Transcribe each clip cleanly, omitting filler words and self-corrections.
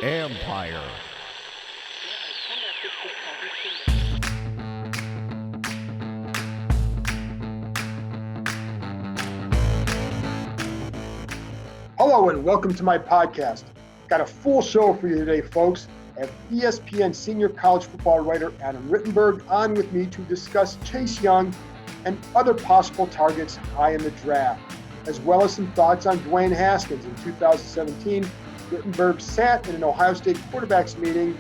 Empire. Hello and welcome to my podcast. Got a full show for you today, folks. I have ESPN senior college football writer Adam Rittenberg on with me to discuss Chase Young and other possible targets high in the draft, as well as some thoughts on Dwayne Haskins. In 2017, Rittenberg sat in an Ohio State quarterbacks meeting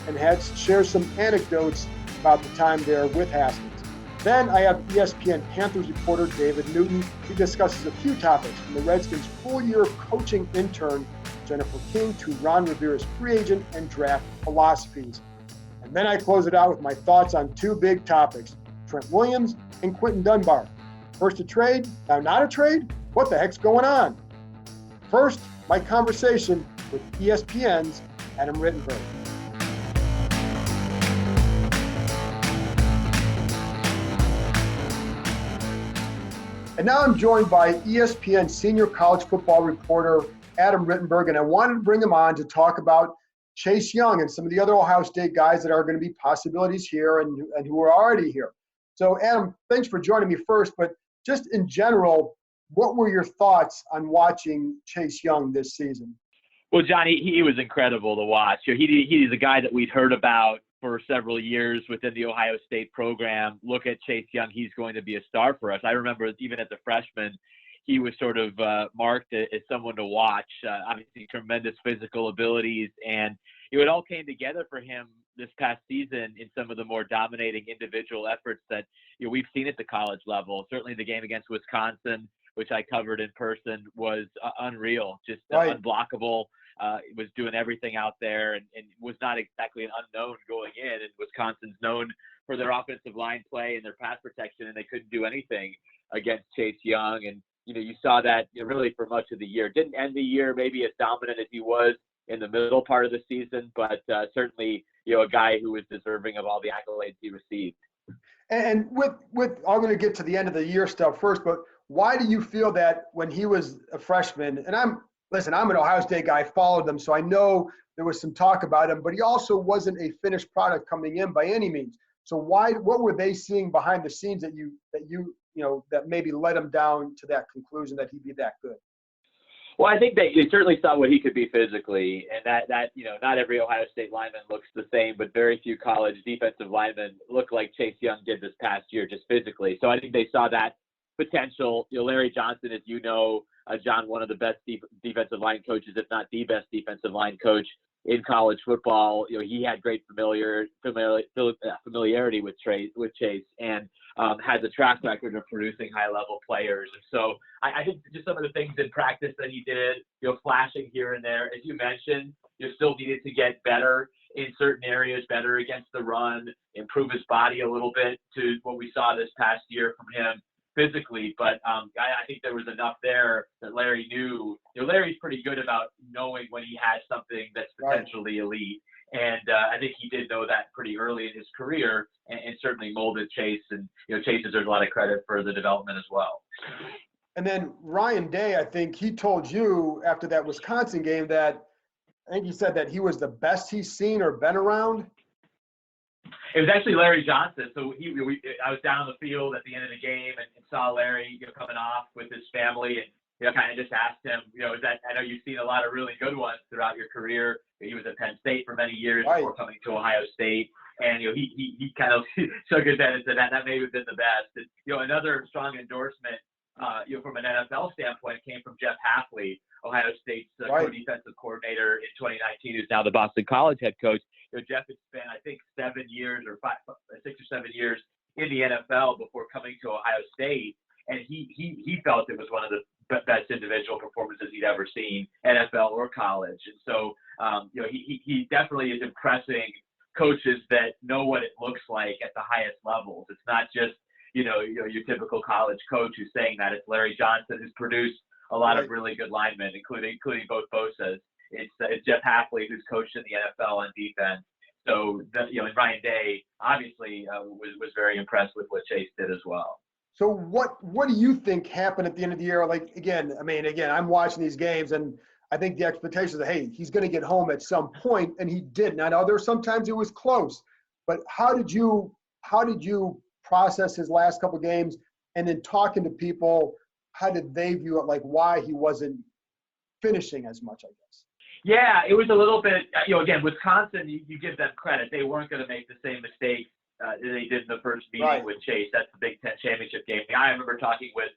and shared some anecdotes about the time there with Haskins. Then I have ESPN Panthers reporter David Newton. He discusses a few topics from the Redskins' full-year coaching intern, Jennifer King, to Ron Rivera's free agent and draft philosophies. And then I close it out with my thoughts on two big topics, Trent Williams and Quinton Dunbar. First a trade, now not a trade? What the heck's going on? First, my conversation with ESPN's Adam Rittenberg. And now I'm joined by ESPN senior college football reporter Adam Rittenberg, and I wanted to bring him on to talk about Chase Young and some of the other Ohio State guys that are going to be possibilities here and who are already here. So, Adam, thanks for joining me first, but just in general, what were your thoughts on watching Chase Young this season? Well, John, he was incredible to watch. He's a guy that we'd heard about for several years within the Ohio State program. Look at Chase Young. He's going to be a star for us. I remember even as a freshman, he was sort of marked as someone to watch. Obviously, tremendous physical abilities. And it all came together for him this past season in some of the more dominating individual efforts that we've seen at the college level. Certainly the game against Wisconsin, which I covered in person, was unreal, just unblockable. Was doing everything out there and was not exactly an unknown going in. And Wisconsin's known for their offensive line play and their pass protection, and they couldn't do anything against Chase Young. And, you saw that really for much of the year. Didn't end the year maybe as dominant as he was in the middle part of the season, but certainly, a guy who was deserving of all the accolades he received. And with I'm going to get to the end of the year stuff first, but why do you feel that when he was a freshman, and I'm an Ohio State guy, I followed them, so I know there was some talk about him, but he also wasn't a finished product coming in by any means. So what were they seeing behind the scenes that maybe led him down to that conclusion that he'd be that good? Well, I think they certainly saw what he could be physically, and that not every Ohio State lineman looks the same, but very few college defensive linemen look like Chase Young did this past year just physically. So I think they saw that potential. Larry Johnson, as you know, John, one of the best defensive line coaches, if not the best defensive line coach in college football. He had great familiarity with Chase, and has a track record of producing high-level players. And so I think just some of the things in practice that he did, flashing here and there, as you mentioned, still needed to get better in certain areas, better against the run, improve his body a little bit to what we saw this past year from him physically. But I think there was enough there that Larry knew. Larry's pretty good about knowing when he has something that's potentially elite. And I think he did know that pretty early in his career and certainly molded Chase. And, Chase deserves a lot of credit for the development as well. And then Ryan Day, I think he told you after that Wisconsin game that I think he said that he was the best he's seen or been around. It was actually Larry Johnson. So I was down on the field at the end of the game and saw Larry coming off with his family and kind of just asked him, I know you've seen a lot of really good ones throughout your career. He was at Penn State for many years before coming to Ohio State. And, he kind of shook his head and said that may have been the best. And, another strong endorsement, from an NFL standpoint came from Jeff Hafley, Ohio State's co-defensive coordinator in 2019, who's now the Boston College head coach. Jeff had spent, I think, 6 or 7 years in the NFL before coming to Ohio State. And he felt it was one of the best individual performances he'd ever seen, NFL or college. And so, he definitely is impressing coaches that know what it looks like at the highest levels. It's not just, your typical college coach who's saying that. It's Larry Johnson, who's produced a lot of really good linemen, including both Bosa's. It's Jeff Hafley, who's coached in the NFL on defense. So, and Ryan Day obviously was very impressed with what Chase did as well. So what do you think happened at the end of the year? Like, again, I'm watching these games and I think the expectation is, hey, he's going to get home at some point, and he didn't. I know there were sometimes it was close, but how did you process his last couple games, and then talking to people, how did they view it? Like why he wasn't finishing as much, I guess. Yeah, it was a little bit. Again, Wisconsin, you give them credit. They weren't going to make the same mistakes they did in the first meeting with Chase. That's the Big Ten championship game. I remember talking with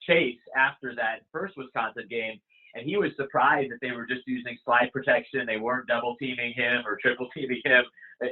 Chase after that first Wisconsin game, and he was surprised that they were just using slide protection. They weren't double teaming him or triple teaming him,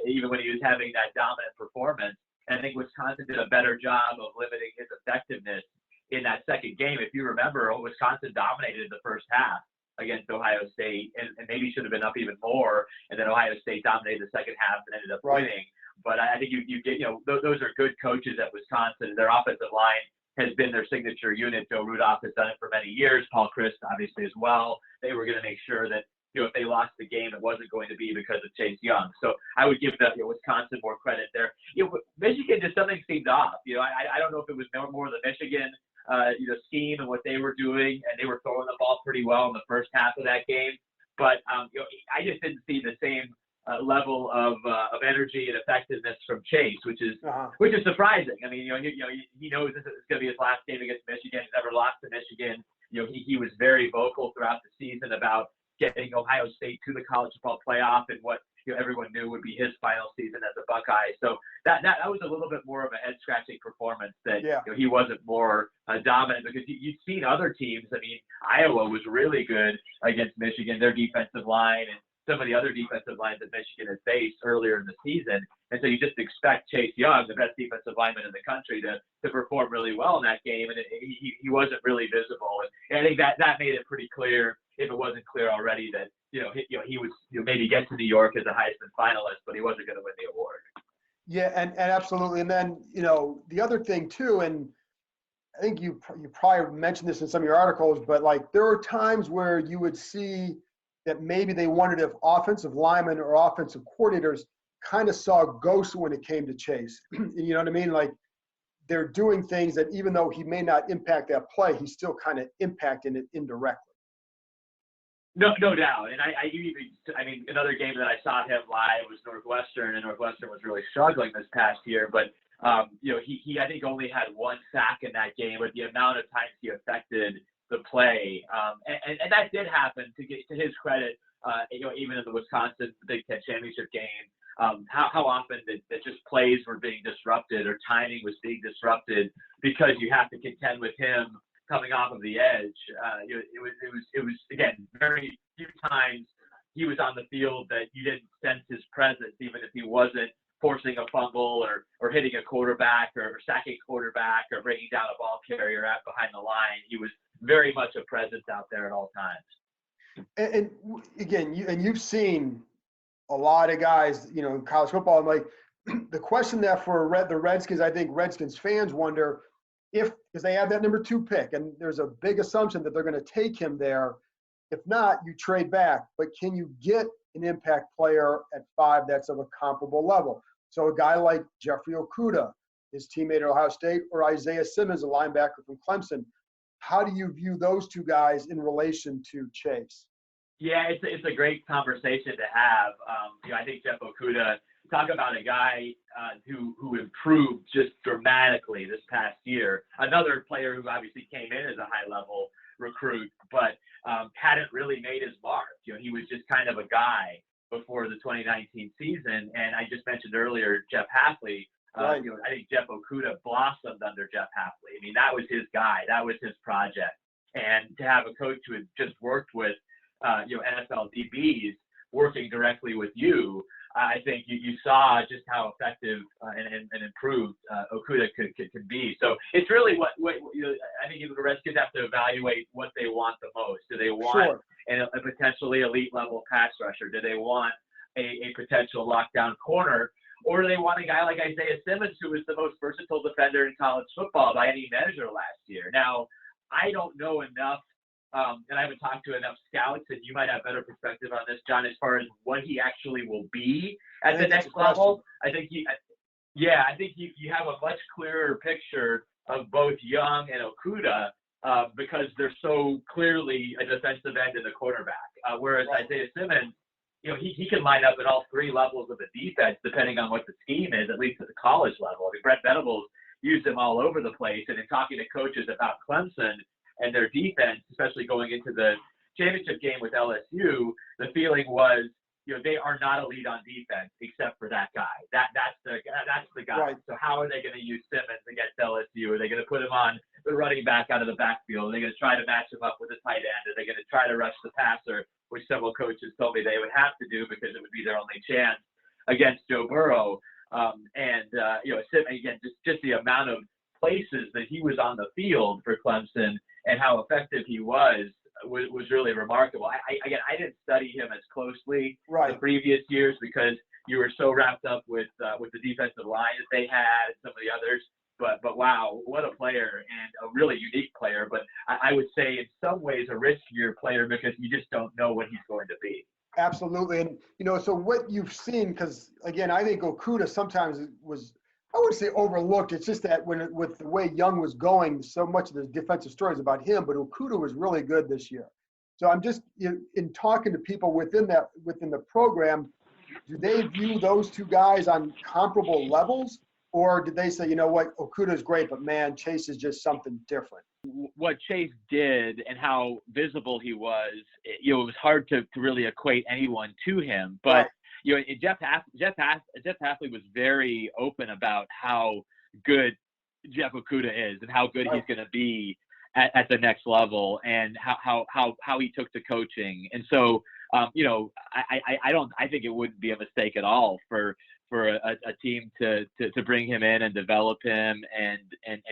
even when he was having that dominant performance. And I think Wisconsin did a better job of limiting his effectiveness in that second game. If you remember, Wisconsin dominated the first half against Ohio State, and maybe should have been up even more. And then Ohio State dominated the second half and ended up winning. But I think you get, those are good coaches at Wisconsin. Their offensive line has been their signature unit. Joe Rudolph has done it for many years. Paul Chryst, obviously, as well. They were going to make sure that, if they lost the game, it wasn't going to be because of Chase Young. So I would give Wisconsin more credit there. Michigan, just something seemed off. I don't know if it was more the Michigan scheme and what they were doing, and they were throwing the ball pretty well in the first half of that game. But I just didn't see the same level of energy and effectiveness from Chase, which is surprising. I mean, he knows this is going to be his last game against Michigan. He's never lost to Michigan. He was very vocal throughout the season about getting Ohio State to the college football playoff and what everyone knew would be his final season as a Buckeye. So that was a little bit more of a head scratching performance that he wasn't more dominant, because you'd seen other teams. I mean, Iowa was really good against Michigan, their defensive line, and some of the other defensive lines that Michigan had faced earlier in the season. And so you just expect Chase Young, the best defensive lineman in the country, to perform really well in that game. And he wasn't really visible. And I think that made it pretty clear, if it wasn't clear already, that he was maybe get to New York as a Heisman finalist, but he wasn't going to win the award. Yeah, and absolutely. And then the other thing too, and I think you probably mentioned this in some of your articles, but like there were times where you would see that maybe they wondered if offensive linemen or offensive coordinators kind of saw ghosts when it came to Chase. You know what I mean? Like they're doing things that even though he may not impact that play, he's still kind of impacting it indirectly. No doubt. And I mean, another game that I saw him live was Northwestern, and Northwestern was really struggling this past year. But, he I think only had one sack in that game, but the amount of times he affected the play. And that did happen, to his credit, even in the Wisconsin Big Ten championship game. How often that just plays were being disrupted or timing was being disrupted because you have to contend with him coming off of the edge. It was again, very few times he was on the field that you didn't sense his presence, even if he wasn't forcing a fumble or hitting a quarterback or sacking a quarterback or bringing down a ball carrier out behind the line. He was very much a presence out there at all times. And again, you've seen a lot of guys, in college football. And like the question that for the Redskins, I think Redskins fans wonder because they have that number 2 pick, and there's a big assumption that they're going to take him there. If not, you trade back. But can you get an impact player at 5 that's of a comparable level? So a guy like Jeffrey Okudah, his teammate at Ohio State, or Isaiah Simmons, a linebacker from Clemson. How do you view those two guys in relation to Chase? Yeah, it's a great conversation to have. I think Jeff Okudah, talk about a guy who improved just dramatically this past year. Another player who obviously came in as a high-level recruit, but hadn't really made his mark. He was just kind of a guy before the 2019 season. And I just mentioned earlier Jeff Hafley. Right. I think Jeff Okudah blossomed under Jeff Hafley. I mean, that was his guy. That was his project. And to have a coach who had just worked with NFL DBs working directly with you, I think you saw just how effective and improved Okudah could be. So it's really what I think the Redskins have to evaluate what they want the most. Do they want a potentially elite level pass rusher? Do they want a potential lockdown corner? Or do they want a guy like Isaiah Simmons, who was the most versatile defender in college football by any measure last year? Now, I don't know enough. And I haven't talked to enough scouts, and you might have better perspective on this, John, as far as what he actually will be at the next level. I think you have a much clearer picture of both Young and Okudah because they're so clearly a defensive end and a quarterback. Whereas Isaiah Simmons, he can line up at all three levels of the defense depending on what the scheme is, at least at the college level. I mean, Brent Venables used him all over the place. And in talking to coaches about Clemson and their defense, especially going into the championship game with LSU, the feeling was, they are not elite on defense except for that guy. That's the guy. Right. So how are they going to use Simmons against LSU? Are they going to put him on the running back out of the backfield? Are they going to try to match him up with a tight end? Are they going to try to rush the passer, which several coaches told me they would have to do because it would be their only chance against Joe Burrow? Again, just the amount of places that he was on the field for Clemson and how effective he was really remarkable. I didn't study him as closely the previous years because you were so wrapped up with the defensive line that they had and some of the others. But wow, what a player, and a really unique player. But I would say in some ways a riskier player because you just don't know what he's going to be. Absolutely. And, so what you've seen, because, again, I think Okudah sometimes was, I wouldn't say overlooked. It's just that with the way Young was going, so much of the defensive story is about him, but Okudah was really good this year. So I'm just, in talking to people within the program, do they view those two guys on comparable levels? Or did they say, Okudah is great, but man, Chase is just something different? What Chase did and how visible he was, it was hard to really equate anyone to him. But, Jeff Hafley was very open about how good Jeff Okudah is and how good he's going to be at the next level and how he took to coaching. And so, I think it wouldn't be a mistake at all for a team to bring him in and develop him and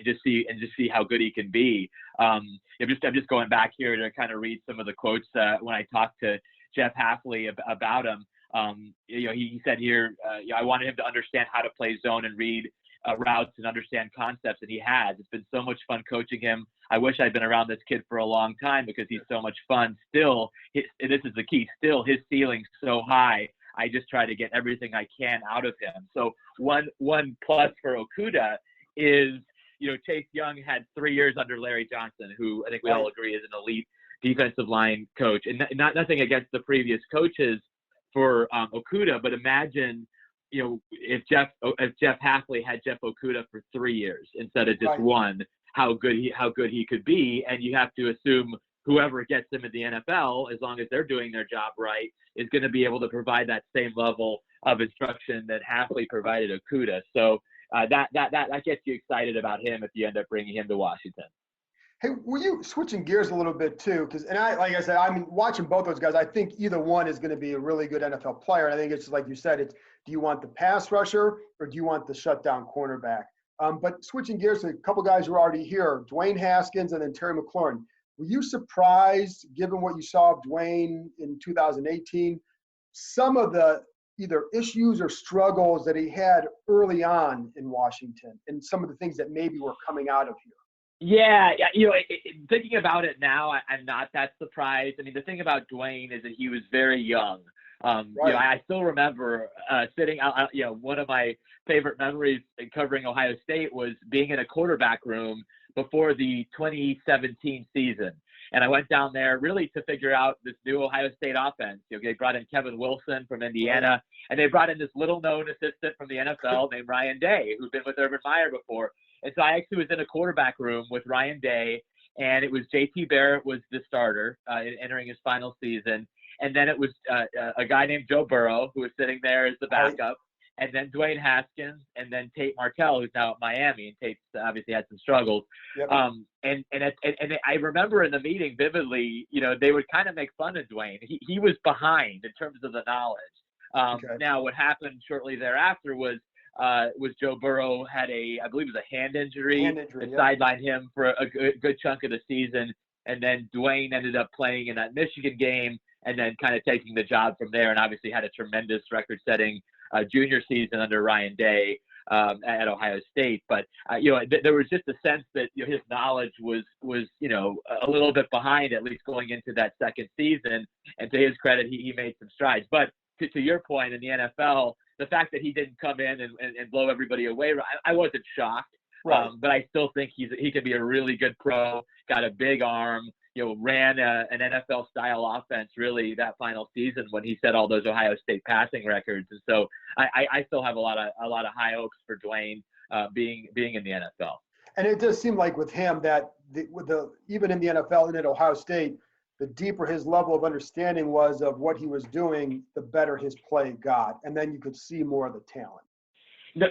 just see how good he can be. I'm just going back here to kind of read some of the quotes when I talked to Jeff Hafley about him. He said here, I wanted him to understand how to play zone and read routes and understand concepts, and he has. It's been so much fun coaching him. I wish I'd been around this kid for a long time because he's so much fun. Still, this is the key. Still, his ceiling's so high. I just try to get everything I can out of him. So one plus for Okudah is, Chase Young had 3 years under Larry Johnson, who I think we all agree is an elite defensive line coach. And nothing against the previous coaches for Okudah, but imagine, if Jeff Hafley had Jeff Okudah for 3 years instead of just one, how good he could be. And you have to assume whoever gets him in the NFL, as long as they're doing their job right, is going to be able to provide that same level of instruction that Hafley provided Okudah. So that gets you excited about him if you end up bringing him to Washington. Hey, were you switching gears a little bit too? Because, like I said, watching both those guys, I think either one is going to be a really good NFL player. And I think it's like you said, do you want the pass rusher or do you want the shutdown cornerback? But switching gears to a couple guys who are already here, Dwayne Haskins and then Terry McLaurin. Were you surprised, given what you saw of Dwayne in 2018, some of the either issues or struggles that he had early on in Washington and some of the things that maybe were coming out of here? Yeah. Thinking about it now, I'm not that surprised. I mean, the thing about Dwayne is that he was very young. I still remember sitting out. One of my favorite memories in covering Ohio State was being in a quarterback room before the 2017 season. And I went down there really to figure out this new Ohio State offense. They brought in Kevin Wilson from Indiana, and they brought in this little-known assistant from the NFL named Ryan Day, who'd been with Urban Meyer before. And so I actually was in a quarterback room with Ryan Day, and it was J.T. Barrett was the starter entering his final season. And then it was a guy named Joe Burrow who was sitting there as the backup, and then Dwayne Haskins, and then Tate Martell, who's now at Miami, and Tate's obviously had some struggles. Yep. And I remember in the meeting vividly, they would kind of make fun of Dwayne. He was behind in terms of the knowledge. Now, what happened shortly thereafter was Joe Burrow had I believe it was a hand injury that sidelined him for a good chunk of the season, and then Dwayne ended up playing in that Michigan game and then kind of taking the job from there, and obviously had a tremendous record-setting junior season under Ryan Day at Ohio State. But there was just a sense that his knowledge was a little bit behind, at least going into that second season. And to his credit, he made some strides. But to your point, in the NFL, the fact that he didn't come in and blow everybody away, I wasn't shocked. Right. But I still think he could be a really good pro. Got a big arm. Ran an NFL style offense really that final season when he set all those Ohio State passing records. And so I still have a lot of high hopes for Dwayne being in the NFL. And it does seem like with him that even in the NFL and at Ohio State, the deeper his level of understanding was of what he was doing, the better his play got, and then you could see more of the talent.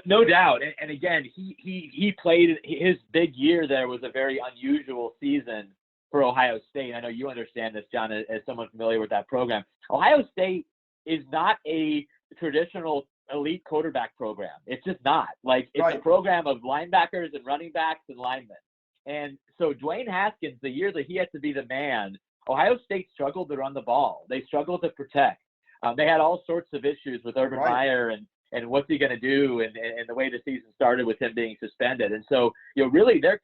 No doubt. And again, he played his big year there was a very unusual season for Ohio State. I know you understand this, John, as someone familiar with that program. Ohio State is not a traditional elite quarterback program. It's just not. Like, it's right. a program of linebackers and running backs and linemen. And so Dwayne Haskins, the year that he had to be the man, Ohio State struggled to run the ball. They struggled to protect. They had all sorts of issues with Urban right. Meyer and what's he going to do, and the way the season started with him being suspended. And so, really their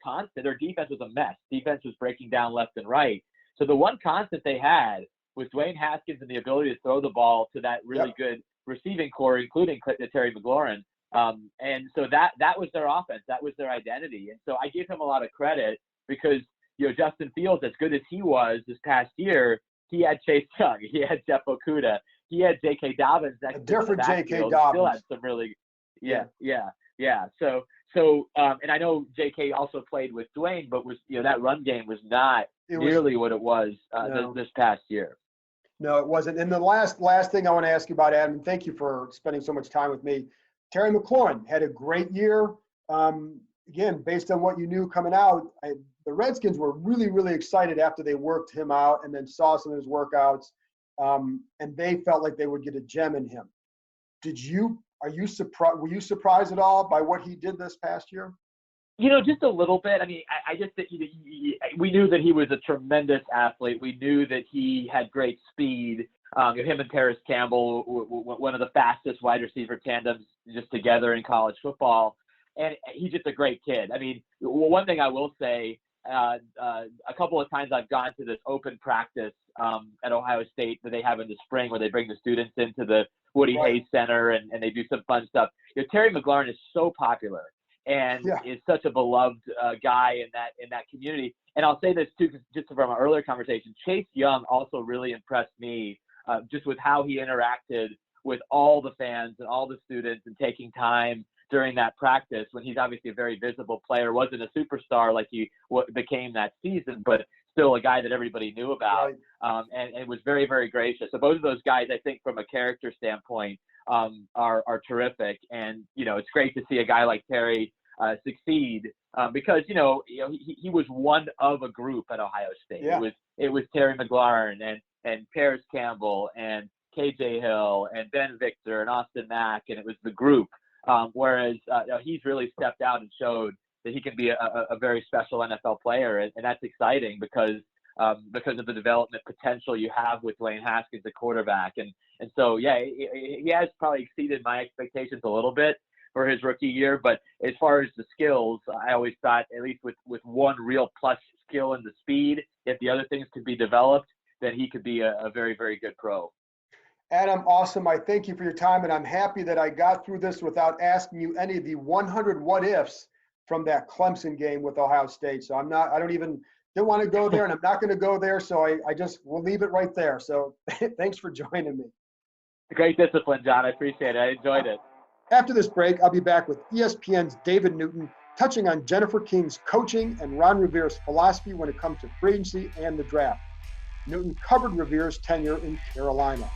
defense was a mess. Defense was breaking down left and right. So the one constant they had was Dwayne Haskins and the ability to throw the ball to that really good receiving core, including Terry McLaurin. And so that was their offense. That was their identity. And so I give him a lot of credit because, Justin Fields, as good as he was this past year, he had Chase Young, he had Jeff Okudah, he had J.K. Dobbins. A different J.K. Dobbins. Still had some really, yeah. So, and I know J.K. also played with Dwayne, but that run game was not nearly what it was this past year. No, it wasn't. And the last thing I want to ask you about, Adam, and thank you for spending so much time with me. Terry McLaurin had a great year. Again, based on what you knew coming out, the Redskins were really, really excited after they worked him out and then saw some of his workouts. And they felt like they would get a gem in him. Were you surprised at all by what he did this past year? Just a little bit. I mean, I just think we knew that he was a tremendous athlete. We knew that he had great speed. Him and Paris Campbell, one of the fastest wide receiver tandems just together in college football. And he's just a great kid. I mean, one thing I will say, a couple of times I've gone to this open practice at Ohio State that they have in the spring where they bring the students into the Woody Hayes Center and they do some fun stuff. Terry McLaurin is so popular and is such a beloved guy in that community. And I'll say this too, just from our earlier conversation, Chase Young also really impressed me just with how he interacted with all the fans and all the students and taking time during that practice when he's obviously a very visible player, wasn't a superstar like he became that season, but still a guy that everybody knew about, and was very, very gracious. So both of those guys, I think from a character standpoint, are terrific. And, it's great to see a guy like Terry succeed because, he was one of a group at Ohio State. Yeah. It was Terry McLaurin and Paris Campbell and KJ Hill and Ben Victor and Austin Mack, and it was the group. Whereas he's really stepped out and showed that he can be a very special NFL player, and that's exciting because of the development potential you have with Dwayne Haskins, the quarterback, and so he has probably exceeded my expectations a little bit for his rookie year. But as far as the skills, I always thought at least with one real plus skill in the speed, if the other things could be developed, then he could be a very, very good pro. Adam, awesome. I thank you for your time, and I'm happy that I got through this without asking you any of the 100 what-ifs from that Clemson game with Ohio State. So didn't want to go there, and I'm not going to go there, so we'll leave it right there. So thanks for joining me. Great discipline, John. I appreciate it. I enjoyed it. After this break, I'll be back with ESPN's David Newton, touching on Jennifer King's coaching and Ron Rivera's philosophy when it comes to free agency and the draft. Newton covered Rivera's tenure in Carolina.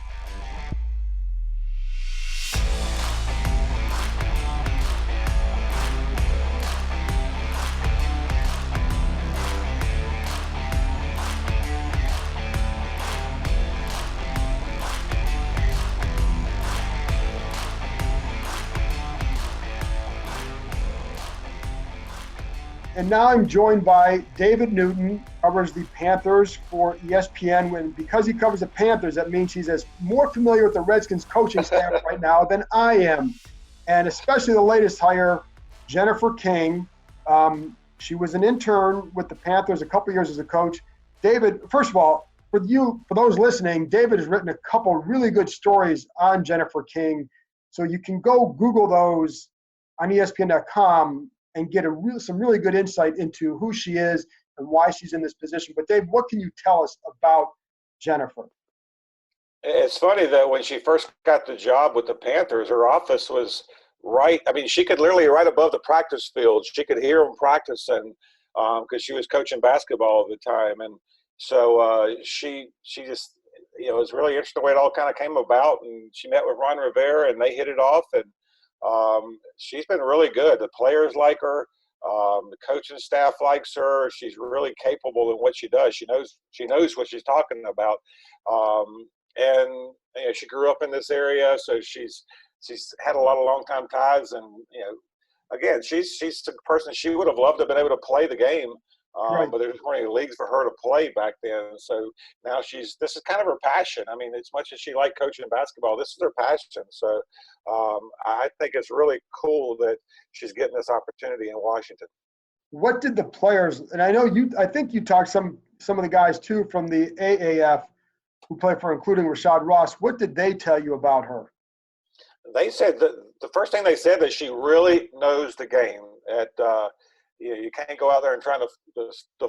And now I'm joined by David Newton, covers the Panthers for ESPN. Because he covers the Panthers, that means he's more familiar with the Redskins coaching staff right now than I am. And especially the latest hire, Jennifer King. She was an intern with the Panthers a couple years as a coach. David, first of all, for those listening, David has written a couple really good stories on Jennifer King. So you can go Google those on ESPN.com. and get some really good insight into who she is and why she's in this position. But Dave, what can you tell us about Jennifer? It's funny that when she first got the job with the Panthers, her office was right. I mean, she could literally right above the practice field. She could hear them practicing because she was coaching basketball at the time, and so she just it was really interesting the way it all kind of came about. And she met with Ron Rivera, and they hit it off. And she's been really good. The players like her. The coaching staff likes her. She's really capable in what she does. She knows what she's talking about. And she grew up in this area, so she's had a lot of long time ties. And again, she's the person. She would have loved to have been able to play the game, Right. but there weren't any leagues for her to play back then. So now this is kind of her passion. I mean, as much as she liked coaching basketball, this is her passion. So I think it's really cool that she's getting this opportunity in Washington. What did the players, and I think you talked some of the guys too from the AAF who play for, including Rashad Ross, what did they tell you about her? They said that the first thing they said that she really knows the game. You can't go out there and try to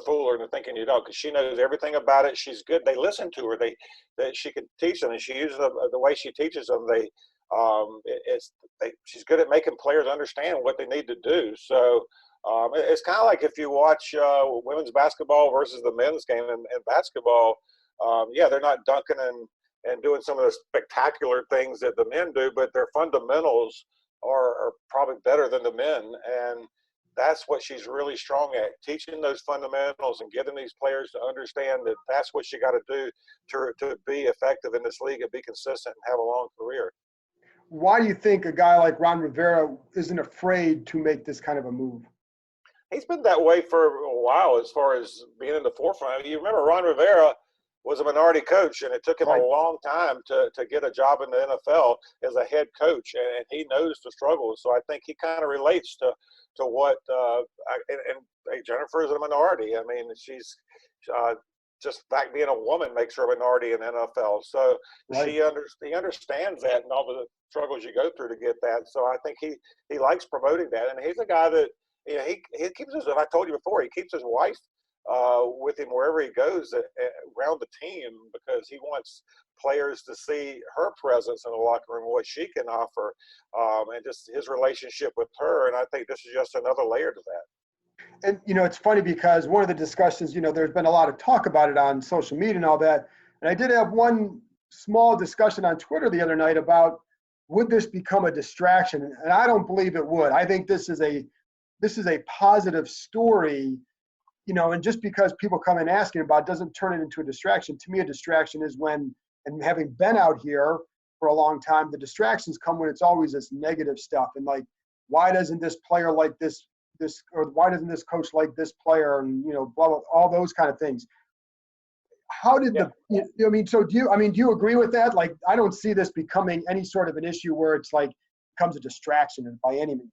fool her into thinking you don't, because she knows everything about it. She's good. They listen to her. That she can teach them, and she uses the way she teaches them. She's good at making players understand what they need to do. So it's kind of like if you watch women's basketball versus the men's game in basketball. They're not dunking and doing some of the spectacular things that the men do, but their fundamentals are probably better than the men. And that's what she's really strong at, teaching those fundamentals and getting these players to understand that that's what you got to do to be effective in this league and be consistent and have a long career. Why do you think a guy like Ron Rivera isn't afraid to make this kind of a move? He's been that way for a while as far as being in the forefront. You remember Ron Rivera was a minority coach, and it took him a long time to get a job in the NFL as a head coach, and he knows the struggles. So I think he kind of relates to what Jennifer is a minority. I mean, she's just fact being a woman makes her a minority in the NFL. So he understands that and all the struggles you go through to get that. So I think he likes promoting that, and he's a guy that he keeps his. I told you before, he keeps his wife with him wherever he goes around the team, because he wants players to see her presence in the locker room, what she can offer, and just his relationship with her. And I think this is just another layer to that. And, it's funny because one of the discussions, there's been a lot of talk about it on social media and all that. And I did have one small discussion on Twitter the other night about, would this become a distraction? And I don't believe it would. I think this is a positive story. And just because people come in asking about it doesn't turn it into a distraction. To me, a distraction is when, and having been out here for a long time, the distractions come when it's always this negative stuff. And like, why doesn't this player like this, or why doesn't this coach like this player? And, blah, blah, all those kind of things. How did so do you agree with that? Like, I don't see this becoming any sort of an issue where it's like, becomes a distraction by any means.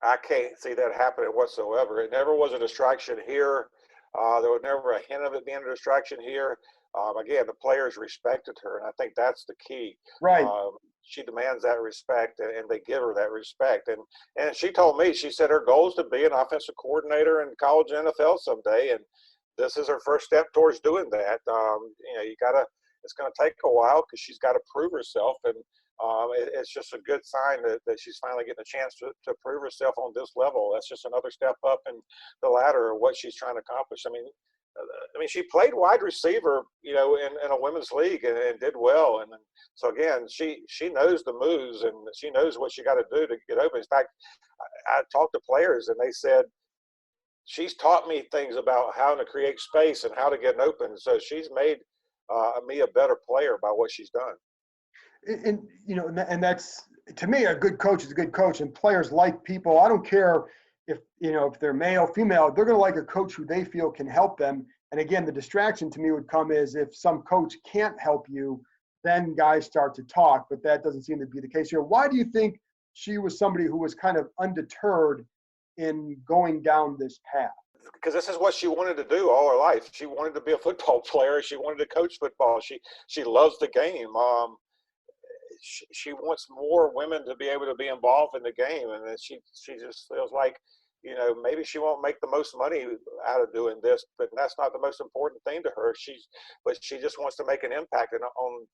I can't see that happening whatsoever. It never was a distraction here. There was never a hint of it being a distraction here. Again, the players respected her, and I think that's the key. Right. She demands that respect, and they give her that respect. And she told me, she said her goal is to be an offensive coordinator in college and NFL someday, and this is her first step towards doing that. It's going to take a while because she's got to prove herself, and it's just a good sign that she's finally getting a chance to prove herself on this level. That's just another step up in the ladder of what she's trying to accomplish. I mean, she played wide receiver, in a women's league and did well. And so again, she knows the moves and she knows what she got to do to get open. In fact, I talked to players and they said, she's taught me things about how to create space and how to get open. So she's made me a better player by what she's done. And that's, to me, a good coach is a good coach, and players like people. I don't care if they're male, female, they're going to like a coach who they feel can help them. And again, the distraction to me would come is if some coach can't help you, then guys start to talk, but that doesn't seem to be the case here. Why do you think she was somebody who was kind of undeterred in going down this path? Because this is what she wanted to do all her life. She wanted to be a football player. She wanted to coach football. She loves the game. She wants more women to be able to be involved in the game, and she just feels like maybe she won't make the most money out of doing this, but that's not the most important thing to her. But she just wants to make an impact on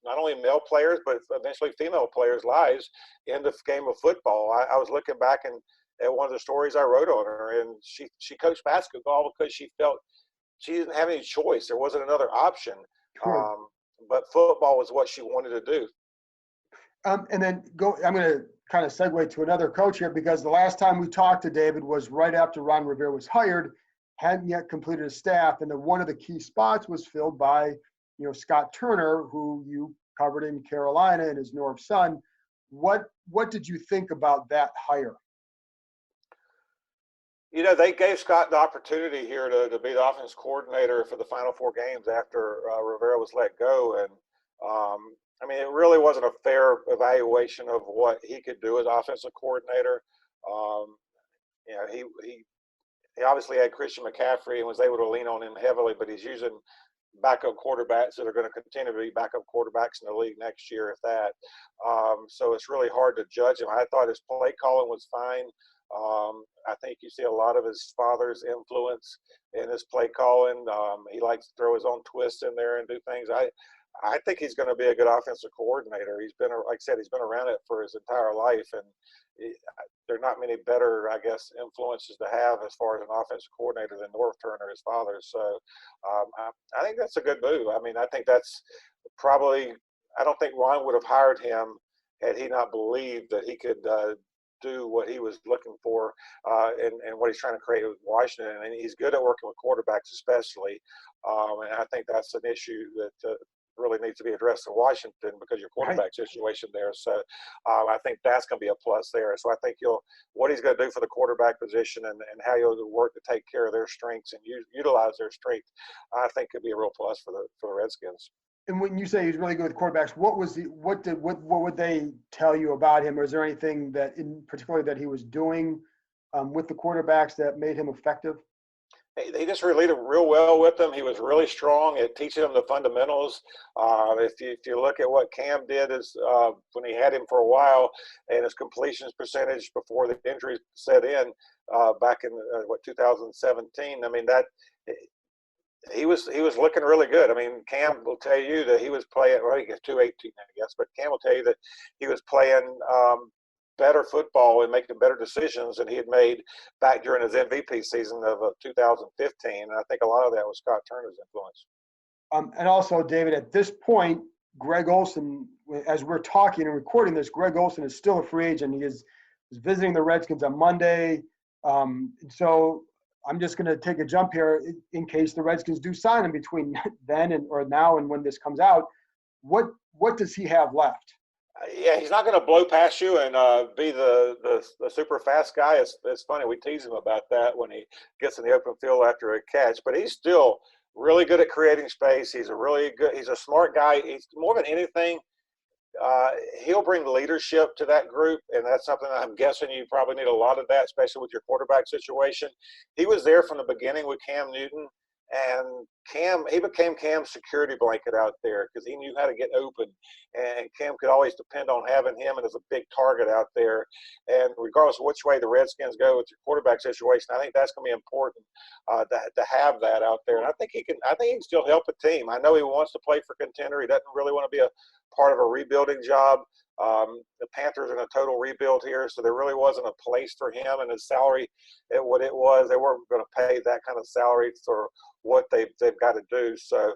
not only male players, but eventually female players' lives in the game of football. I was looking back at one of the stories I wrote on her, and she coached basketball because she felt she didn't have any choice. There wasn't another option. Sure. But football was what she wanted to do. And then I'm going to kind of segue to another coach here, because the last time we talked to David was right after Ron Rivera was hired, hadn't yet completed his staff, and then one of the key spots was filled by, Scott Turner, who you covered in Carolina and is Norv's son. What did you think about that hire? They gave Scott the opportunity here to be the offense coordinator for the final 4 games after Rivera was let go. And, it really wasn't a fair evaluation of what he could do as offensive coordinator. He obviously had Christian McCaffrey and was able to lean on him heavily, but he's using backup quarterbacks that are going to continue to be backup quarterbacks in the league next year, if that. So it's really hard to judge him. I thought his play calling was fine. I think you see a lot of his father's influence in his play calling. He likes to throw his own twist in there and do things. I think he's going to be a good offensive coordinator. He's been, like I said, he's been around it for his entire life, and there are not many better, I guess, influences to have as far as an offensive coordinator than Norv Turner, his father. So I think that's a good move. I think that's probably – I don't think Ron would have hired him had he not believed that he could do what he was looking for and what he's trying to create with Washington. And he's good at working with quarterbacks especially. And I think that's an issue that really needs to be addressed in Washington because your quarterback situation there. So I think that's going to be a plus there. So I think what he's going to do for the quarterback position and how he'll work to take care of their strengths and utilize their strength, I think could be a real plus for the Redskins. And when you say he's really good with quarterbacks, what would they tell you about him? Or is there anything that in particular that he was doing with the quarterbacks that made him effective? He just related real well with them. He was really strong at teaching them the fundamentals. If you look at what Cam did is when he had him for a while and his completions percentage before the injury set in back in 2017. He was looking really good. Cam will tell you that he was playing. Well, he gets 218, I guess, but Cam will tell you that he was playing better football and making better decisions than he had made back during his MVP season of 2015. And I think a lot of that was Scott Turner's influence. And also, David, at this point, Greg Olsen, as we're talking and recording this, Greg Olsen is still a free agent. He is visiting the Redskins on Monday. So I'm just going to take a jump here in case the Redskins do sign him between then or now and when this comes out. What does he have left? Yeah, he's not going to blow past you and be the super fast guy. It's funny. We tease him about that when he gets in the open field after a catch, but he's still really good at creating space. He's a smart guy. He's more than anything. He'll bring leadership to that group, and that's something I'm guessing you probably need a lot of that, especially with your quarterback situation. He was there from the beginning with Cam Newton, and he became Cam's security blanket out there because he knew how to get open, and Cam could always depend on having him and as a big target out there. And regardless of which way the Redskins go with your quarterback situation, I think that's going to be important to have that out there. And I think he can still help a team. I know he wants to play for contender. He doesn't really want to be a part of a rebuilding job. The Panthers are in a total rebuild here, so there really wasn't a place for him and his salary at what it was. They weren't going to pay that kind of salary for what they've got to do. So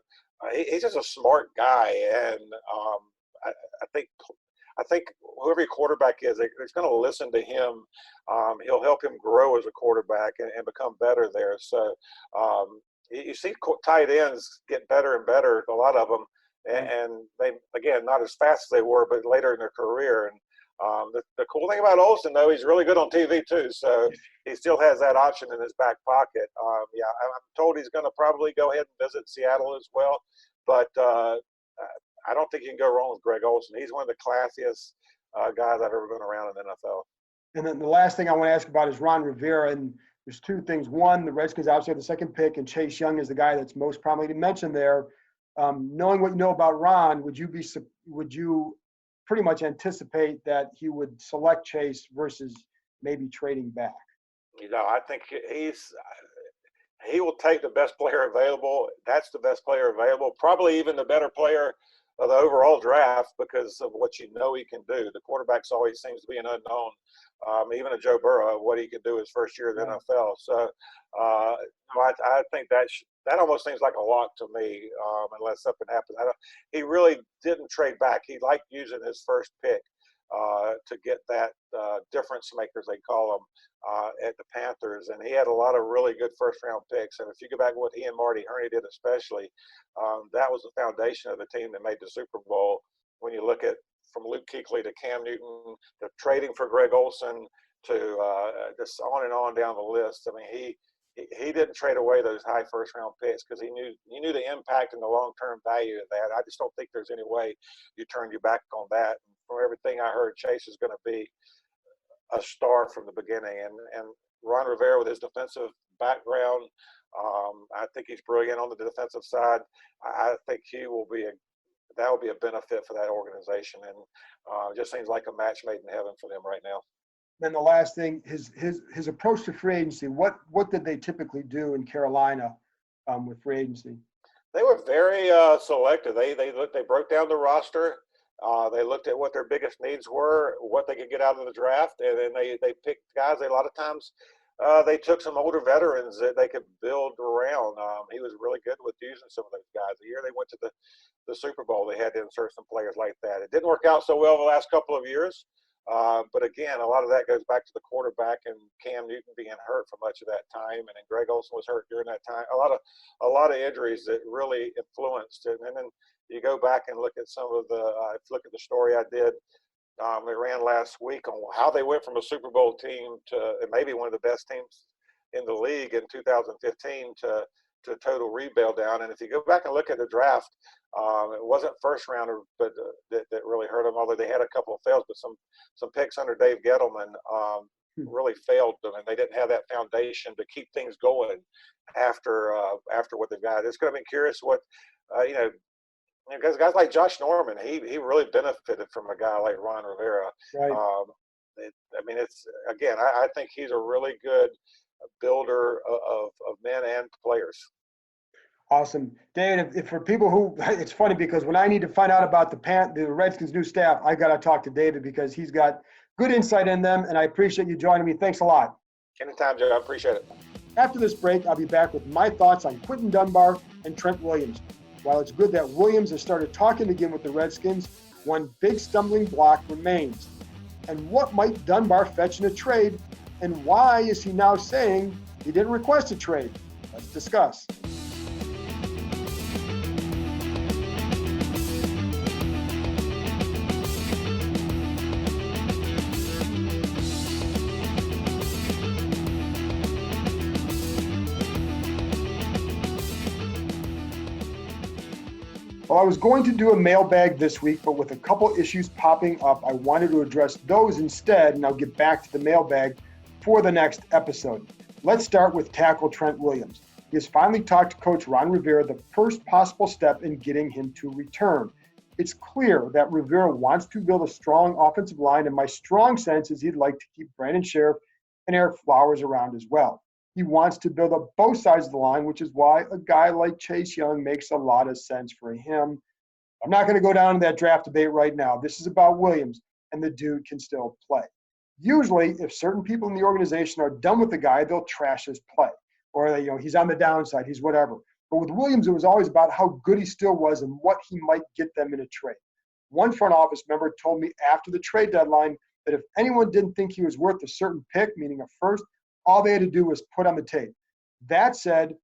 he's just a smart guy, and I think whoever your quarterback is, they're going to listen to him. He'll help him grow as a quarterback and become better there. So you see tight ends get better and better, a lot of them. And they, again, not as fast as they were, but later in their career. And the cool thing about Olsen, though, he's really good on TV, too. So he still has that option in his back pocket. I'm told he's going to probably go ahead and visit Seattle as well. But I don't think you can go wrong with Greg Olsen. He's one of the classiest guys I've ever been around in the NFL. And then the last thing I want to ask about is Ron Rivera. And there's two things. One, the Redskins obviously have the second pick, and Chase Young is the guy that's most prominently mentioned there. Knowing what you know about Ron, would you pretty much anticipate that he would select Chase versus maybe trading back? I think he will take the best player available. That's the best player available, probably even the better player of the overall draft because of what he can do. The quarterback's always seems to be an unknown. Even a Joe Burrow, what he can do his first year in the NFL. So I think that almost seems like a lock to me, unless something happens. He really didn't trade back. He liked using his first pick to get that difference makers, they call them, at the Panthers. And he had a lot of really good first-round picks. And if you go back to what he and Marty Hurney did especially, that was the foundation of the team that made the Super Bowl. When you look at from Luke Kuechly to Cam Newton to trading for Greg Olsen to just on and on down the list. I mean, he didn't trade away those high first-round picks because he knew the impact and the long-term value of that. I just don't think there's any way you turn your back on that. And from everything I heard, Chase is going to be a star from the beginning. And Ron Rivera with his defensive background, I think he's brilliant on the defensive side. I think that will be a benefit for that organization. And it just seems like a match made in heaven for them right now. Then the last thing, his approach to free agency. What did they typically do in Carolina with free agency? They were very selective. They broke down the roster. They looked at what their biggest needs were, what they could get out of the draft, and then they picked guys. A lot of times they took some older veterans that they could build around. He was really good with using some of those guys. The year they went to the Super Bowl, they had to insert some players like that. It didn't work out so well the last couple of years. But again, a lot of that goes back to the quarterback and Cam Newton being hurt for much of that time, and then Greg Olsen was hurt during that time. A lot of injuries that really influenced it. And then you go back and look at some of look at the story I did. It ran last week on how they went from a Super Bowl team to maybe one of the best teams in the league in 2015 to total rebuild down. And if you go back and look at the draft, it wasn't first rounder, but that really hurt them. Although they had a couple of fails, but some picks under Dave Gettleman really failed them, and they didn't have that foundation to keep things going after what they've got. It's going to be curious what because guys like Josh Norman, he really benefited from a guy like Ron Rivera. Right. I think he's a really good builder of men and players. Awesome. Dan, if for people who, it's funny because when I need to find out about the Redskins' new staff, I got to talk to David because he's got good insight in them, and I appreciate you joining me. Thanks a lot. Anytime, Joe. I appreciate it. After this break, I'll be back with my thoughts on Quinton Dunbar and Trent Williams. While it's good that Williams has started talking again with the Redskins, one big stumbling block remains. And what might Dunbar fetch in a trade, and why is he now saying he didn't request a trade? Let's discuss. Well, I was going to do a mailbag this week, but with a couple issues popping up, I wanted to address those instead, and I'll get back to the mailbag for the next episode. Let's start with tackle Trent Williams. He has finally talked to Coach Ron Rivera, the first possible step in getting him to return. It's clear that Rivera wants to build a strong offensive line, and my strong sense is he'd like to keep Brandon Sheriff and Eric Flowers around as well. He wants to build up both sides of the line, which is why a guy like Chase Young makes a lot of sense for him. I'm not going to go down to that draft debate right now. This is about Williams, and the dude can still play. Usually, if certain people in the organization are done with the guy, they'll trash his play. Or, he's on the downside, he's whatever. But with Williams, it was always about how good he still was and what he might get them in a trade. One front office member told me after the trade deadline that if anyone didn't think he was worth a certain pick, meaning a first, all they had to do was put on the tape. That said,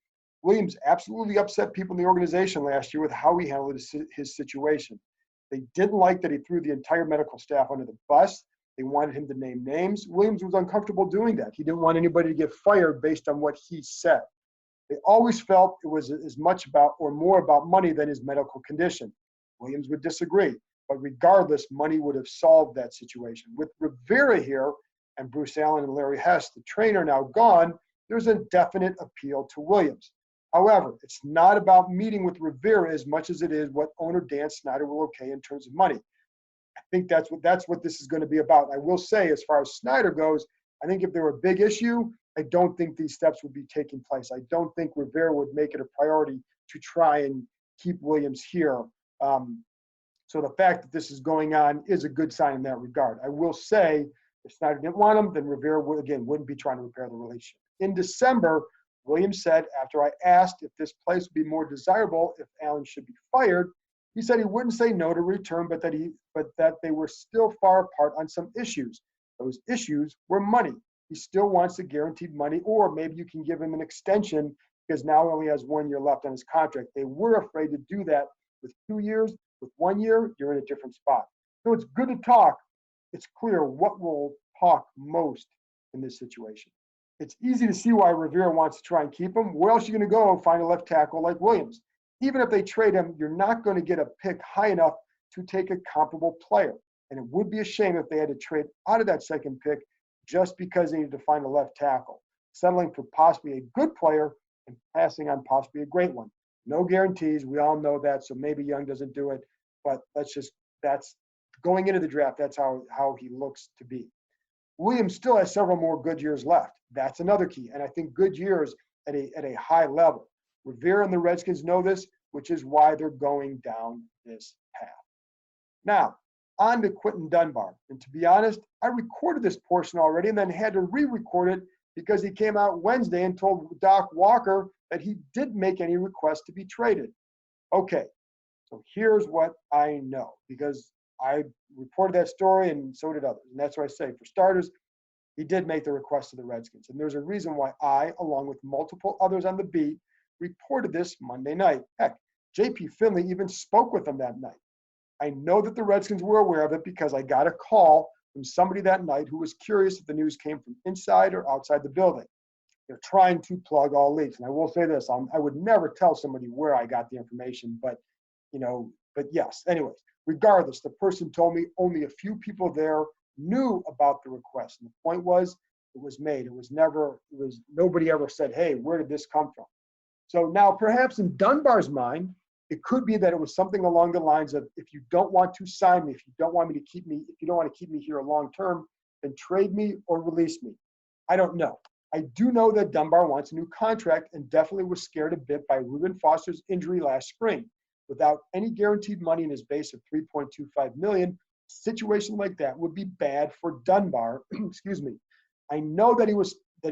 Williams absolutely upset people in the organization last year with how he handled his situation. They didn't like that he threw the entire medical staff under the bus. They wanted him to name names. Williams was uncomfortable doing that. He didn't want anybody to get fired based on what he said. They always felt it was as much about or more about money than his medical condition. Williams would disagree, but regardless, money would have solved that situation. With Rivera here, and Bruce Allen and Larry Hess, the trainer, now gone, there's a definite appeal to Williams. However, it's not about meeting with Rivera as much as it is what owner Dan Snyder will okay in terms of money. I think that's what this is going to be about. I will say, as far as Snyder goes, I think if there were a big issue, I don't think these steps would be taking place. I don't think Rivera would make it a priority to try and keep Williams here. So the fact that this is going on is a good sign in that regard. I will say, if Snyder didn't want him, then Rivera wouldn't be trying to repair the relationship. In December, Williams said, after I asked if this place would be more desirable if Allen should be fired, he said he wouldn't say no to return, but that they were still far apart on some issues. Those issues were money. He still wants the guaranteed money, or maybe you can give him an extension because now he only has 1 year left on his contract. They were afraid to do that with 2 years. With 1 year, you're in a different spot. So it's good to talk. It's clear what will talk most in this situation. It's easy to see why Rivera wants to try and keep him. Where else are you going to go and find a left tackle like Williams? Even if they trade him, you're not going to get a pick high enough to take a comparable player. And it would be a shame if they had to trade out of that second pick just because they needed to find a left tackle, settling for possibly a good player and passing on possibly a great one. No guarantees. We all know that. So maybe Young doesn't do it, but that's going into the draft. That's how he looks to be. Williams still has several more good years left. That's another key. And I think good years at a high level. Rivera and the Redskins know this, which is why they're going down this path. Now, on to Quinton Dunbar. And to be honest, I recorded this portion already and then had to re-record it because he came out Wednesday and told Doc Walker that he didn't make any requests to be traded. Okay, so here's what I know, because I reported that story and so did others. And that's what I say. For starters, he did make the request to the Redskins. And there's a reason why I, along with multiple others on the beat, reported this Monday night. Heck, J.P. Finley even spoke with him that night. I know that the Redskins were aware of it because I got a call from somebody that night who was curious if the news came from inside or outside the building. They're trying to plug all leaks. And I will say this, I would never tell somebody where I got the information, but yes. Anyways, regardless, the person told me only a few people there knew about the request. And the point was, it was made. Nobody ever said, hey, where did this come from? So now perhaps in Dunbar's mind, it could be that it was something along the lines of, if you don't want to sign me, if you don't want to keep me here long term, then trade me or release me. I don't know. I do know that Dunbar wants a new contract and definitely was scared a bit by Reuben Foster's injury last spring. Without any guaranteed money in his base of $3.25 million, a situation like that would be bad for Dunbar. Excuse me. I know that he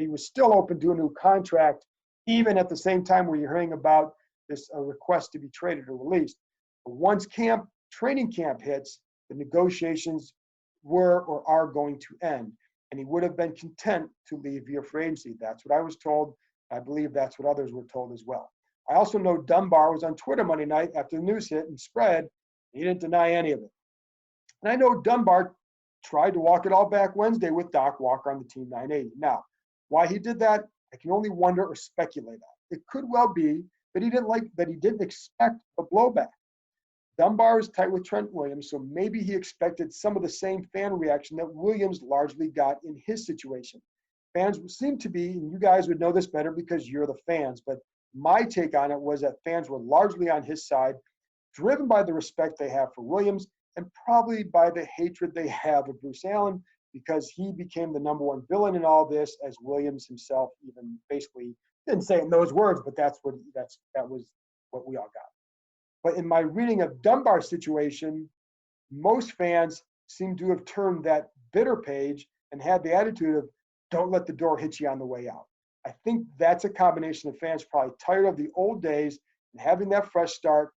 was still open to a new contract, even at the same time where you're hearing about this request to be traded or released. But once training camp hits, the negotiations were or are going to end, and he would have been content to leave via free agency. That's what I was told. I believe that's what others were told as well. I also know Dunbar was on Twitter Monday night after the news hit and spread. He didn't deny any of it. And I know Dunbar tried to walk it all back Wednesday with Doc Walker on the Team 980. Now, why he did that, I can only wonder or speculate on. It could well be that he didn't expect a blowback. Dunbar is tight with Trent Williams, so maybe he expected some of the same fan reaction that Williams largely got in his situation. Fans seem to be, and you guys would know this better because you're the fans, but my take on it was that fans were largely on his side, driven by the respect they have for Williams and probably by the hatred they have of Bruce Allen, because he became the number one villain in all this, as Williams himself even basically didn't say it in those words, but that was what we all got. But in my reading of Dunbar's situation, most fans seem to have turned that bitter page and had the attitude of, don't let the door hit you on the way out. I think that's a combination of fans probably tired of the old days and having that fresh start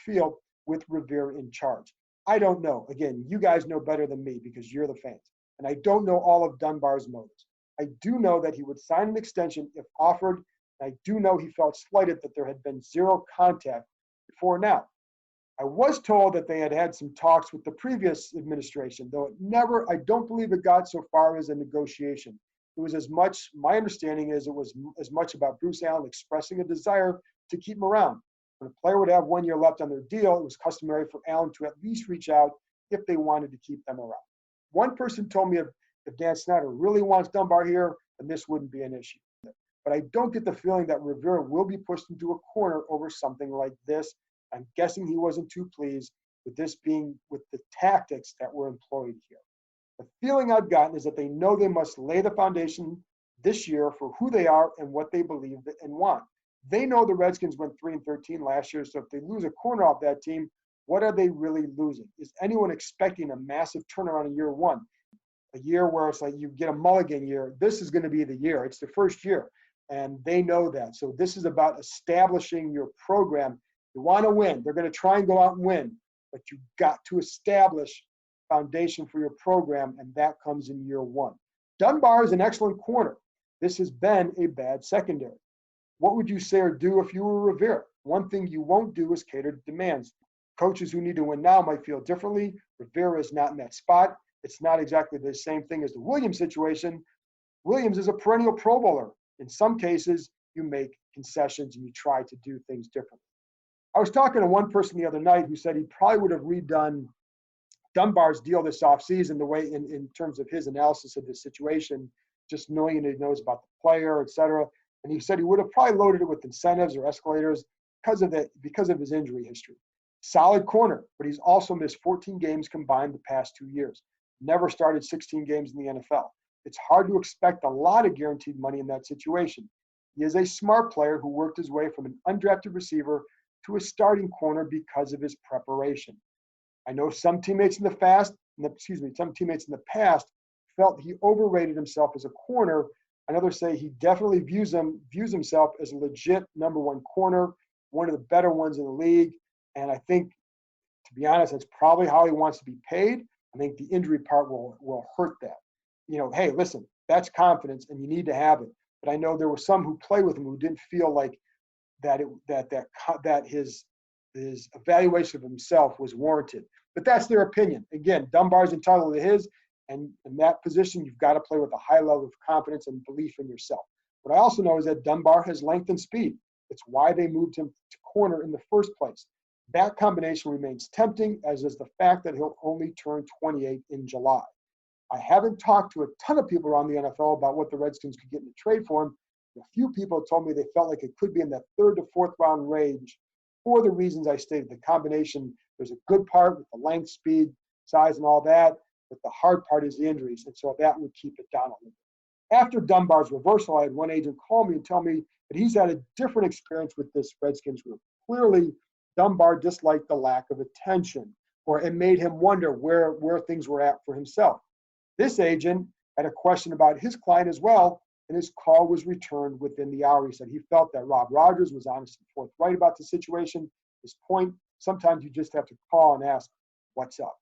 field with Rivera in charge. I don't know. Again, you guys know better than me because you're the fans. And I don't know all of Dunbar's motives. I do know that he would sign an extension if offered. And I do know he felt slighted that there had been zero contact before now. I was told that they had had some talks with the previous administration, though I don't believe it got so far as a negotiation. It was as much, my understanding is it was as much about Bruce Allen expressing a desire to keep him around. When a player would have 1 year left on their deal, it was customary for Allen to at least reach out if they wanted to keep them around. One person told me if Dan Snyder really wants Dunbar here, then this wouldn't be an issue. But I don't get the feeling that Rivera will be pushed into a corner over something like this. I'm guessing he wasn't too pleased with the tactics that were employed here. The feeling I've gotten is that they know they must lay the foundation this year for who they are and what they believe and want. They know the Redskins went 3-13 last year, so if they lose a corner off that team, what are they really losing? Is anyone expecting a massive turnaround in year one? A year where it's like you get a mulligan year. This is going to be the year. It's the first year, and they know that. So this is about establishing your program. You want to win. They're going to try and go out and win, but you've got to establish foundation for your program, and that comes in year one. Dunbar is an excellent corner. This has been a bad secondary. What would you say or do if you were Rivera? One thing you won't do is cater to demands. Coaches who need to win now might feel differently. Rivera is not in that spot. It's not exactly the same thing as the Williams situation. Williams is a perennial Pro Bowler. In some cases, you make concessions and you try to do things differently. I was talking to one person the other night who said he probably would have redone Dunbar's deal this offseason the way in terms of his analysis of the situation, just knowing that he knows about the player, et cetera. And he said he would have probably loaded it with incentives or escalators because of his injury history. Solid corner, but he's also missed 14 games combined the past 2 years. Never started 16 games in the NFL. It's hard to expect a lot of guaranteed money in that situation. He is a smart player who worked his way from an undrafted receiver to a starting corner because of his preparation. I know some teammates in the past felt he overrated himself as a corner. And others say he definitely views himself as a legit number one corner, one of the better ones in the league. And I think, to be honest, that's probably how he wants to be paid. I think the injury part will hurt that. Hey, listen, that's confidence, and you need to have it. But I know there were some who play with him who didn't feel like that his evaluation of himself was warranted. But that's their opinion. Again, Dunbar's entitled to his, and in that position, you've got to play with a high level of confidence and belief in yourself. What I also know is that Dunbar has length and speed. It's why they moved him to corner in the first place. That combination remains tempting, as is the fact that he'll only turn 28 in July. I haven't talked to a ton of people around the NFL about what the Redskins could get in a trade for him. A few people told me they felt like it could be in that 3rd to 4th round range for the reasons I stated. The combination, there's a good part with the length, speed, size, and all that, but the hard part is the injuries, and so that would keep it down a little bit. After Dunbar's reversal, I had one agent call me and tell me that he's had a different experience with this Redskins group. Clearly, Dunbar disliked the lack of attention, or it made him wonder where things were at for himself. This agent had a question about his client as well, and his call was returned within the hour. He said he felt that Rob Rogers was honest and forthright about the situation. His point, sometimes you just have to call and ask, what's up?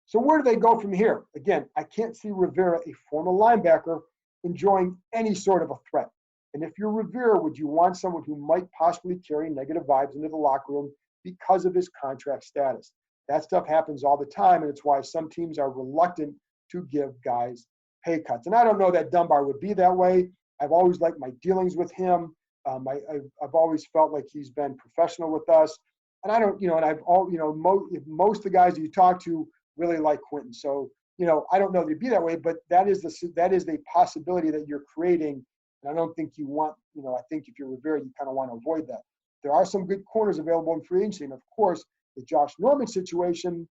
So where do they go from here? Again, I can't see Rivera, a former linebacker, enjoying any sort of a threat. And if you're Rivera, would you want someone who might possibly carry negative vibes into the locker room because of his contract status? That stuff happens all the time, and it's why some teams are reluctant to give guys pay cuts. And I don't know that Dunbar would be that way. I've always liked my dealings with him. I've always felt like he's been professional with us. And I don't, most of the guys that you talk to really like Quinton. So, I don't know that he'd be that way, but that is the possibility that you're creating. And I don't think you want, I think if you're Rivera, you kind of want to avoid that. There are some good corners available in free agency. And of course, the Josh Norman situation,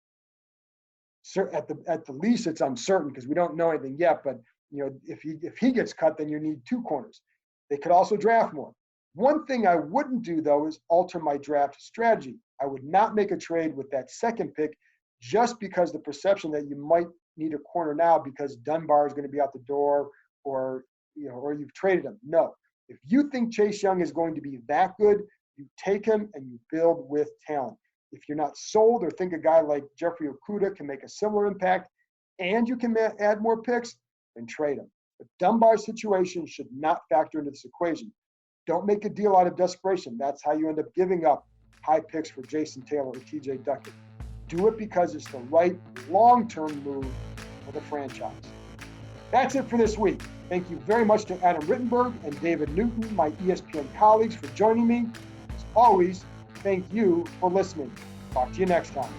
at the least, it's uncertain because we don't know anything yet. But if he gets cut, then you need 2 corners. They could also draft more. One thing I wouldn't do, though, is alter my draft strategy. I would not make a trade with that second pick just because the perception that you might need a corner now because Dunbar is going to be out the door or you've traded him. No. If you think Chase Young is going to be that good, you take him and you build with talent. If you're not sold or think a guy like Jeffrey Okudah can make a similar impact and you can add more picks, then trade him. But Dunbar's situation should not factor into this equation. Don't make a deal out of desperation. That's how you end up giving up high picks for Jason Taylor or TJ Duckett. Do it because it's the right long-term move for the franchise. That's it for this week. Thank you very much to Adam Rittenberg and David Newton, my ESPN colleagues, for joining me. As always, thank you for listening. Talk to you next time.